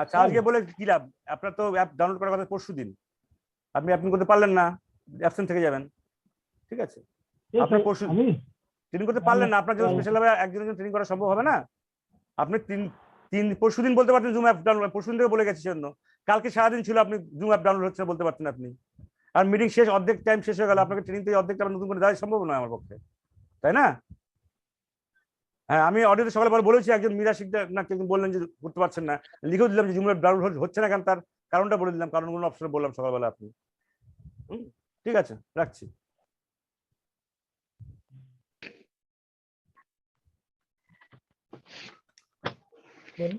আচ্ছা আজকে বলে কি লাভ, আপনার তো অ্যাপ ডাউনলোড করার কথা পরশু দিন, আপনি করতে পারলেন না, অ্যাবসেন্ট থেকে যাবেন, ঠিক আছে? আপনার পরশু ট্রেনিং করতে পারলেন না, আপনার জন্য স্পেশাল ভাবে একজনের জন্য ট্রেনিং করা সম্ভব হবে না। আপনি পরশু দিন বলতে পারতেন জুম অ্যাপ ডাউনলোড, পরশু দিন থেকে বলে গেছি জন্য, কালকে সারাদিন ছিল আপনি জুম অ্যাপ ডাউনলোড হচ্ছে না বলতে পারতেন আপনি, আর মিটিং শেষ অর্ধেক টাইম শেষ হয়ে গেল, আপনাকে ট্রেনিং থেকে অর্ধেক টাইম নতুন করে দেওয়া সম্ভব নয় আমার পক্ষে, তাই না? হ্যাঁ আমি অডিওতে সকালে বলেছি, একজন মীরা শিকদার না কেউ বললেন যে করতে পারছেন না, লিখেও দিলাম যে জুম অ্যাপ ডাউনলোড হচ্ছে না কেন, তার কারণটা বলে দিলাম, কারণগুলো অপশনে বললাম সকালবেলা আপনি। ঠিক আছে, রাখছি।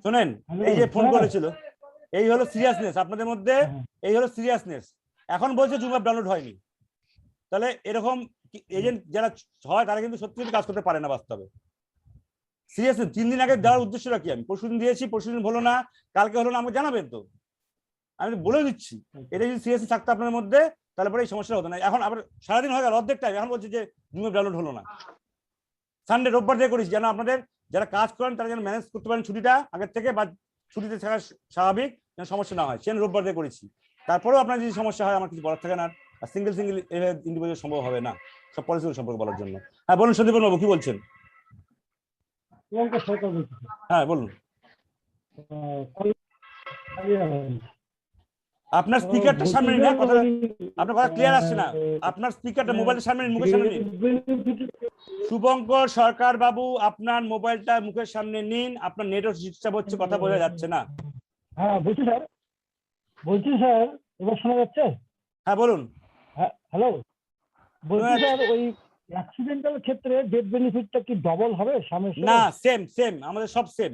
শোনেন, এই যে ফোন করেছিল, এই হলো সিরিয়াসনেস আপনাদের মধ্যে, এই হলো সিরিয়াসনেস। এখন বলছে জুম অ্যাপ ডাউনলোড হয়নি, তাহলে এরকম এজেন্ট যারা হয় তারা কিন্তু সত্যি কাজ করতে পারে না বাস্তবে। সিরিয়াসনেস 3 দিন আগে দেওয়ার উদ্দেশ্যটা কি, আমি পরশুদিন দিয়েছি, পরশুদিন হলো না, কালকে হলো না, আমাকে জানাবেন তো, আমি বলে দিচ্ছি। এটা যদি সিরিয়াসলি থাকতো আপনার মধ্যে তাহলে পরে এই সমস্যা হতো না। এখন আবার সারাদিন হয়ে গেল অর্ধেক টাইম, এখন বলছে যে জুম অ্যাপ ডাউনলোড হলো না। সানডে রোববার দিয়ে করেছি যেন আপনাদের যারা কাজ করেন তারা যেন ম্যানেজ করতে পারেন ছুটিটা আগের থেকে, বা ছুটিতে থাকা স্বাভাবিক, যেন সমস্যা না হয়, সেন রোববার দিয়ে করেছি। তারপরেও আপনার যদি সমস্যা হয় আমার কিছু বলার থাকে না, আর সিঙ্গেল ইন্ডিভিজুয়াল সম্ভব হবে না সব পলিসিগুলো সম্পর্কে বলার জন্য। হ্যাঁ বলুন সন্দীপন বাবু কি বলছেন? হ্যাঁ বলুন। আপনার স্পিকারটা সামনে নিন, কথা আপনার কথা ক্লিয়ার আসছে না, আপনার স্পিকারটা মোবাইলের সামনে নিন, মুখের সামনে নিন। শুভঙ্কর সরকার বাবু আপনার মোবাইলটা মুখের সামনে নিন, আপনার নেটওয়ার্ক ডিস্টার্ব হচ্ছে, কথা বোঝা যাচ্ছে না। হ্যাঁ বলছি স্যার, এবার শোনা যাচ্ছে? হ্যাঁ বলুন। হ্যালো, বলছি স্যার ওই অ্যাক্সিডেন্টাল ক্ষেত্রে ডেথ বেনিফিটটা কি ডবল হবে সামনে? না সেম সেম, আমাদের সব সেম।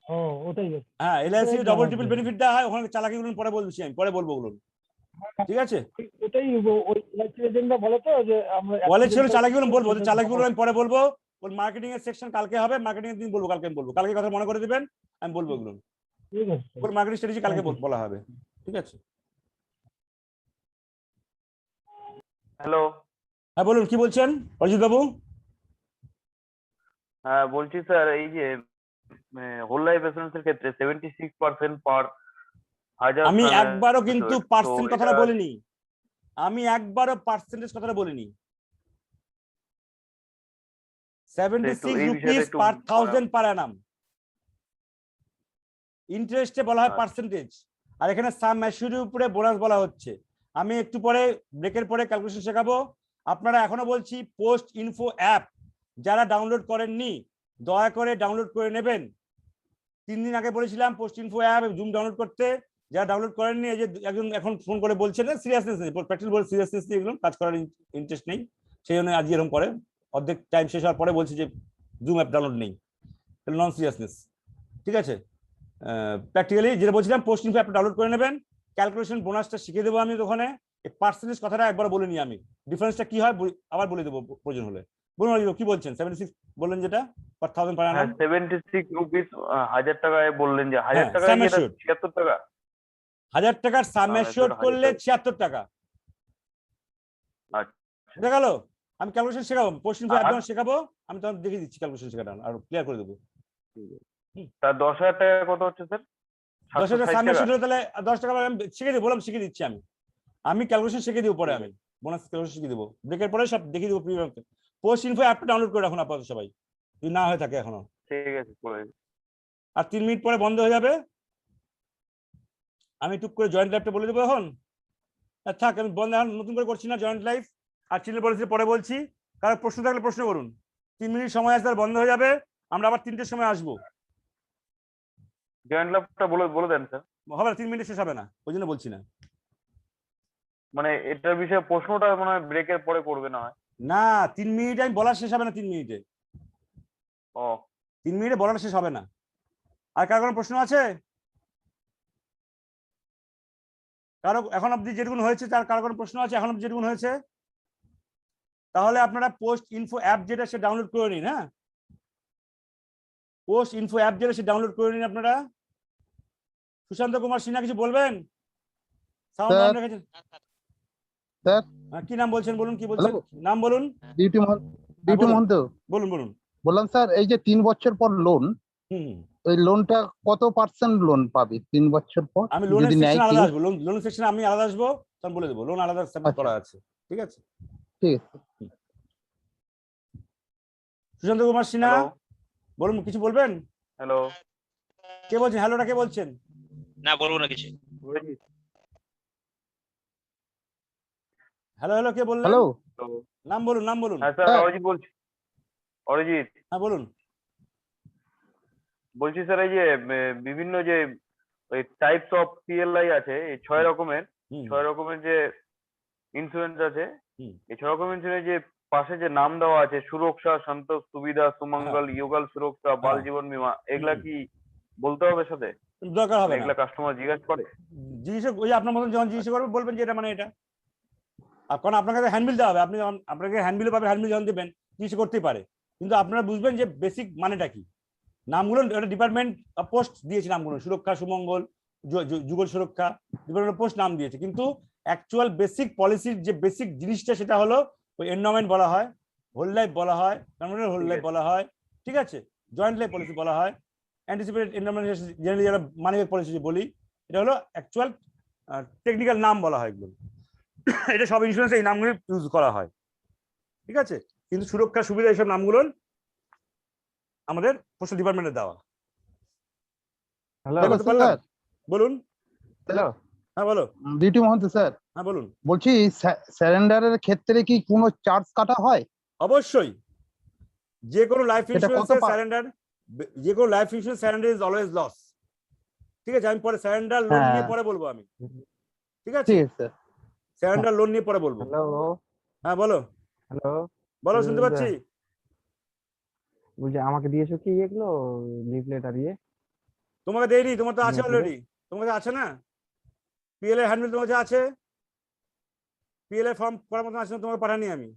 ও ওটাই। হ্যাঁ এলআইসি ডবল ট্রিপল বেনিফিট দেওয়া হয়, ওখানে চালাকিগুলো পরে বলছি, আমি পরে বলবো ওগুলো, ঠিক আছে? ওটাই ওই এলআইসি এজেন্টরা বলে তো যে আমরা বলে ছিল চালাকিগুলো বলবো, চালাকিগুলো আমি পরে বলবো, ওর মার্কেটিং এর সেকশন কালকে হবে, মার্কেটিং এর দিন বলবো, কালকে আমি বলবো, কালকে কথা মনে করে দিবেন, আমি বলবো এগুলো, ঠিক আছে ওর মার্কেটিং স্ট্র্যাটেজি কালকে বলা হবে, ঠিক আছে? হ্যালো, হ্যাঁ বলুন কি বলছেন অজিত বাবু? হ্যাঁ বলছি স্যার, এই যে হোল লাইফ ইন্স্যুরেন্সের ক্ষেত্রে 76% পার হাজার, আমি একবারও কিন্তু তো পার্সেন্ট কথাটা এটা- বলিনি, আমি একবারও পার্সেন্টেজ কথাটা বলিনি। 76 এই বিষয়টা রুপিস একটু পার 1000 পার অ্যানাম, ইন্টারেস্টে বলা হয় পার্সেন্টেজ, আর এখানে সাম ম্যাচুরিটির উপরে বোনাস বলা হচ্ছে। আমি একটু পরে ব্রেকের পরে ক্যালকুলেশন শেখাবো। আপনারা এখনো বলছি পোস্ট ইনফো অ্যাপ যারা ডাউনলোড করেননি দয়া করে ডাউনলোড করে নেবেন। 3 দিন আগে বলেছিলাম post info app zoom download করতে, যারা ডাউনলোড করেননি এই যে একজন এখন ফোন করে বলছে না সিরিয়াসনেস নেই, প্র্যাকটিস বলে সিরিয়াসনেস নেই, এগুলো কাজ করার ইন্টারেস্ট নেই, সেই জন্য আজ এরকম করে অর্ধেক টাইম শেষ হওয়ার পরে বলছে যে জুম অ্যাপ ডাউনলোড নেই, নন সিরিয়াসনেস, ঠিক আছে? প্র্যাকটিক্যালি যেটা বলছিলাম পোস্ট ইনফো অ্যাপটা ডাউনলোড করে নেবেন, ক্যালকুলেশন বোনাসটা শিখিয়ে দেবো আমি ওখানে, এই পার্সেন্টেজ কথাটা একবার বলে নিই আমি, ডিফারেন্সটা কি হয় আবার বলে দেবো প্রয়োজন হলে। বলুন কি বলছেন? 76 বললেন যেটা পার 1000 পার অ্যানাম, 76 রুপিস 1000 টাকায় বললেন যে 1000 হ্যাঁ, টাকায় sum এটা assured। 76 টাকা। 1000 টাকার সাম অ্যাসিওরড করলে 76 টাকা, আচ্ছা বুঝা গেল? আমি ক্যালকুলেশন শেখাবো, কোশ্চেন আর- অ্যাপ শেখাবো, আমি তখন দেখিয়ে দিচ্ছি ক্যালকুলেশন শেখাটা আর ক্লিয়ার করে দেবো। তার 10,000 টাকা কত হচ্ছে স্যার? 10,000 760 সাবমিশন টাকা? হলে তাহলে 10 টাকা আমি শিখে দিই, বললাম শিখে দিচ্ছি আমি ক্যালকুলেশন শিখে দিব পরে, আমি বোনাস ক্যালকুলেশন শিখে দেবো, ব্রেকের পরে সব দেখিয়ে দেবো। পোস্ট ইনফো অ্যাপটা ডাউনলোড করে রাখুন আপাতত সবাই, যদি না হয়ে থাকে এখনো। ঠিক আছে, করে দিন। আর 3 মিনিট পরে বন্ধ হয়ে যাবে, আমি টুক করে জয়েন্ট লাইভটা বলে দেবো এখন। থাক, আমি বন্ধ এখন নতুন করে করছি না জয়েন্ট লাইভ। আর চিনে বলেছি পরে বলছি, কারো প্রশ্ন থাকলে প্রশ্ন করুন। 3 মিনিট সময় আসলে বন্ধ হয়ে যাবে, আমরা আবার 3টের সময় আসবো। জয়েন্ট ল্যাবটা বলে দেন স্যার। হবে না, 3 মিনিট শেষ হবে না, ওই জন্য বলছি না। মানে এটার বিষয়ে প্রশ্নটা মনে হয় ব্রেকের পরে করবে না হয়। না, 3 মিনিট আমি বলার শেষ হবে না, 3 মিনিটে, ও 3 মিনিটে বলার শেষ হবে না। আর কারো কোনো প্রশ্ন আছে? কারো এখন অব্দি যেটুকুন হয়েছে তার কারো কোনো প্রশ্ন আছে এখন অব্দি যেটুকুন হয়েছে? তাহলে আপনারা পোস্ট ইনফো অ্যাপ যেটা সে ডাউনলোড করে নিন। হ্যাঁ, পোস্ট ইনফো অ্যাপ যেটা সে ডাউনলোড করে নিন আপনারা। সুশান্ত কুমার সিনহা কিছু বলবেন? Sound sir. অন রেখেছেন স্যার। হ্যাঁ, কি নাম বলছেন বলুন, কি বলছেন? হ্যালো। নাম বলুন। ডিউটি বলুন। মহন্ত বলুন বলুন। বললাম স্যার, এই যে 3 বছর পর লোন, হুম, ওই লোনটা কত পার্সেন্ট লোন পাবে 3 বছর পর? আমি লোনের যদি নেয় সেকশন আলাদা কেউ? আসবো, লোন সেকশনে আমি আলাদা আসবো, তখন বলে দেবো। লোন আলাদা সেপারেট আচ্ছা। করা আছে, ঠিক আছে? ঠিক আছে। সুশান্ত কুমার সিনহা হ্যালো বলুন, কিছু বলবেন? হ্যালো কে বলছেন? হ্যালোটা কে বলছেন? না বলবো না কিছু। হ্যালো হ্যালো, কে বললেন? হ্যালো। নাম বলুন, নাম বলুন। হ্যাঁ স্যার, স্যার। অরিজিৎ বলছি। অরিজিৎ হ্যাঁ বলুন। বলছি স্যার, এই যে বিভিন্ন যে ওই টাইপস অফ পিএলআই আছে, এই 6 রকমের, হুম, 6 রকমের যে ইন্স্যুরেন্স আছে, হুম। এই 6 রকমের ইন্স্যুরেন্স যে পাশে যে নাম দেওয়া আছে, সুরক্ষা, সন্তোষ, সুবিধা, সুমঙ্গল, ইয়োগাল সুরক্ষা, বাল জীবন বীমা, এগুলা কি বলতে হবে সাথে? দরকার হবে না। এগুলা কাস্টমার জিজ্ঞাসা করে? জিনিস ওই যে আপনার মতন যখন জিনিস করবে বলবেন যে এটা মানে এটা, আর কারণ আপনাকে হ্যান্ডবিল দেওয়া হবে, আপনি যখন আপনাকে হ্যান্ডবিল পাবেন, হ্যান্ডবিল যখন দেবেন জিনিস করতেই পারে, কিন্তু আপনারা বুঝবেন যে বেসিক মানেটা কি। নামগুলো একটা ডিপার্টমেন্ট পোস্ট দিয়েছে, নামগুলো সুরক্ষা, সুমঙ্গল, যুগল সুরক্ষা, ডিপার্টমেন্ট পোস্ট নাম দিয়েছে, কিন্তু অ্যাকচুয়াল বেসিক পলিসির যে বেসিক জিনিসটা সেটা হলো ওই এনভায়রনমেন্ট বলা হয়, হোল লাইফ বলা হয়, পার্মানেন্ট হোল লাইফ বলা হয়, ঠিক আছে, জয়েন্ট লাইফ পলিসি বলা হয়, অ্যান্টিসিপেটেড এনভায়রনমেন্ট জেনারেলি যারা মানিব্যাগ পলিসি বলি, এটা হলো অ্যাকচুয়াল টেকনিক্যাল নাম বলা হয় এগুলো। এটা সব ইন্স্যুরেন্স এই নামগুলো ইউজ করা হয়, ঠিক আছে, কিন্তু সুরক্ষা, সুবিধা এইসব নামগুলো আমাদের পোস্টাল ডিপার্টমেন্টে দেওয়া। হ্যালো বলতে পারলাম? স্যার। বলুন। হ্যালো। হ্যাঁ বলো। ডিউটি মহন্ত স্যার, হ্যাঁ বলুন। বলছি সারেন্ডারের ক্ষেত্রে কি কোনো চার্জ কাটা হয়? অবশ্যই, যে কোনো লাইফ সেটা কত ইন্স্যুরেন্সের সারেন্ডার, যে কোনো life insurance surrender is always loss, ঠিক আছে? আমি পরে সারেন্ডার লোন হ্যাঁ। নিয়ে পরে বলবো আমি, ঠিক আছে? ঠিক আছে স্যার। সারেন্ডার লোন নিয়ে পরে বলবো। হ্যালো। হ্যাঁ বলো। হ্যালো। বলো, শুনতে পাচ্ছি। বলছি আমাকে দিয়েছো কি এগুলো লিফলেট আর ইয়ে? তোমাকে দেইনি, তোমার তো আছে Leaflet? অলরেডি, তোমার কাছে আছে না? পিএলএ হ্যান্ডবিল তোমার কাছে আছে, পিএলএ ফর্ম করার মতো আছে না? তোমাকে পাঠানি আমি।